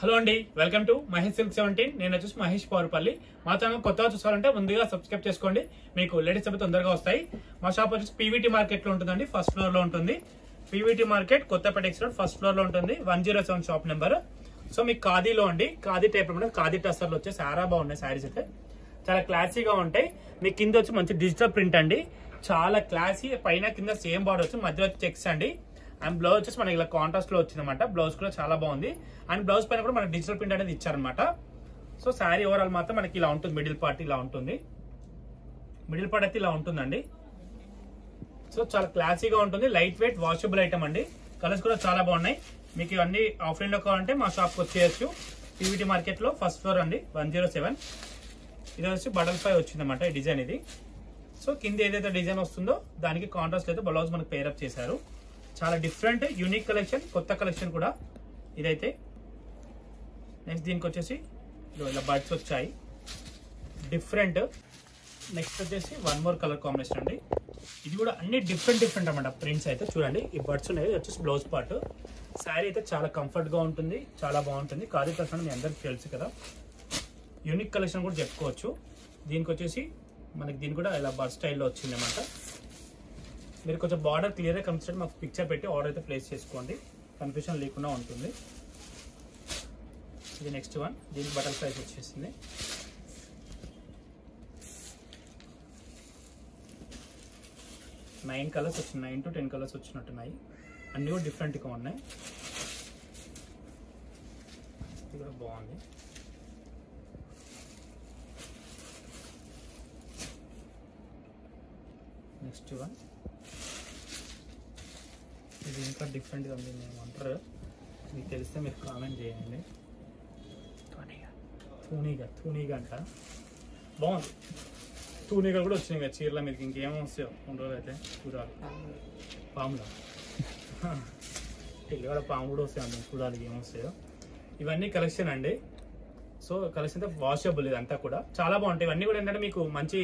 Hello అండి, welcome to Mahesh silk 17. నేను వచ్చేసి మహేష్ పౌరపల్లి. మా ఛానల్ కొత్తగా చూసారంటే ముందుగా సబ్స్క్రైబ్ చేసుకోండి, మీకు లేటెస్ట్ అప్డేట్స్ తొందరగా వస్తాయి. మా షాప్ వచ్చేసి పీవీటీ మార్కెట్ లో ఉంటుందండి, ఫస్ట్ ఫ్లోర్ లో ఉంటుంది. PVT market Kothapet X road first floor లో ఉంటుంది, 107 షాప్ నెంబర్. సో మీకు ఖాదీలో అండి, ఖాదీ టైప్ లో ఖాదీ టస్సర్లు వచ్చి చాలా బాగున్నాయి. శారీస్ అయితే చాలా క్లాసీగా ఉంటాయి. మీకు కింద వచ్చి మంచి డిజిటల్ ప్రింట్ అండి, చాలా క్లాసీ. పైన కింద సేమ్ బార్డర్ వచ్చి మధ్యలో చెక్స్ అండి. అండ్ బ్లౌజ్ వచ్చేసి మనకి ఇలా కాంట్రాస్ట్ లో వచ్చింది అనమాట. బ్లౌజ్ కూడా చాలా బాగుంది. అండ్ బ్లౌజ్ పైన కూడా మనకి డిజిటల్ ప్రింట్ అనేది ఇచ్చారనమాట. సో శారీ ఓవరాల్ మాత్రం మనకి ఇలా ఉంటుంది. మిడిల్ పార్ట్ ఇలా ఉంటుంది. మిడిల్ పార్ట్ అయితే ఇలా ఉంటుందండి. సో చాలా క్లాసీగా ఉంటుంది. లైట్ వెయిట్ వాషబుల్ ఐటమ్ అండి. కలర్స్ కూడా చాలా బాగున్నాయి. మీకు ఇవన్నీ ఆఫ్లైన్ లో కావాలంటే మా షాప్ కి వచ్చేయచ్చు. పీవీటీ మార్కెట్ లో ఫస్ట్ ఫ్లోర్ అండి, 107. ఇది వచ్చి బటర్ఫ్లై వచ్చింది అనమాట ఈ డిజైన్ ఇది. సో కింద ఏదైతే డిజైన్ వస్తుందో దానికి కాంట్రాస్ట్ అయితే బ్లౌజ్ మనకు పేరప్ చేశారు. చాలా డిఫరెంట్ యూనిక్ కలెక్షన్, కొత్త కలెక్షన్ కూడా ఇదైతే. నెక్స్ట్ దీనికి వచ్చేసి ఇలా బర్డ్స్ వచ్చాయి డిఫరెంట్. నెక్స్ట్ వచ్చేసి వన్ మోర్ కలర్ కాంబినేషన్ అండి. ఇది కూడా అన్ని డిఫరెంట్ అన్నమాట. ప్రింట్స్ అయితే చూడండి, ఈ బర్డ్స్ ఉన్నాయి వచ్చేసి బ్లౌజ్ పార్ట్. శారీ అయితే చాలా కంఫర్ట్ గా ఉంటుంది, చాలా బాగుంటుంది. ఖాదీ టస్సర్ మీ అందరికి తెలుసు కదా. యూనిక్ కలెక్షన్ కూడా చెప్పుకోవచ్చు. దీనికి వచ్చేసి మనకి దీని కూడా ఇలా బర్డ్ స్టైల్లో వచ్చింది అన్నమాట. మీరు కొంచెం బార్డర్ క్లియర్గా కనిపించడం మాకు పిక్చర్ పెట్టి ఆర్డర్ అయితే ప్లేస్ చేసుకోండి, కన్ఫ్యూజన్ లేకుండా ఉంటుంది. ఇది నెక్స్ట్ వన్. దీనికి బటర్ఫ్లై వచ్చేసింది. నైన్ కలర్స్ వచ్చినాయి, 9 to 10 కలర్స్ వచ్చినట్టున్నాయి. అన్నీ కూడా డిఫరెంట్గా ఉన్నాయి. ఇది కూడా బాగుంది. Next one. ఇది ఇంకా డిఫరెంట్గా ఉంది. మేము అంటారు, మీకు తెలిస్తే మీరు కామెంట్ చేయండి. తూనీగా అంట బాగుంది. తూనీగా కూడా వచ్చినాయి కదా చీరలో. మీకు ఇంకేమో వస్తాయో కొన్ని రోజులు అయితే చూడాలి. పాములా ఇక్కడ పాము కూడా వస్తాయండి, చూడాలి ఏమొస్తాయో. ఇవన్నీ కలెక్షన్ అండి. సో కలెక్షన్ అయితే వాషబుల్. ఇదంతా కూడా చాలా బాగుంటాయి. ఇవన్నీ కూడా ఏంటంటే మీకు మంచి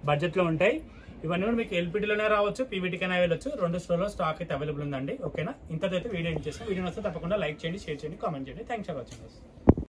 బడ్జెట్లో ఉంటాయి. ఇవన్నీ కూడా మీకు ఎల్పిటీలోనే రావచ్చు, పీవీటీకైనా వెళ్ళొచ్చు. 2 స్టోర్లో స్టాక్ అయితే అవైలబుల్ ఉందండి. ఓకేనా, ఇంతతో అయితే వీడియో చేస్తాం. వీడియో వస్తే తప్పకుండా లైక్ చేయండి, షేర్ చేయండి, కామెంట్ చేయండి. Thanks for watching.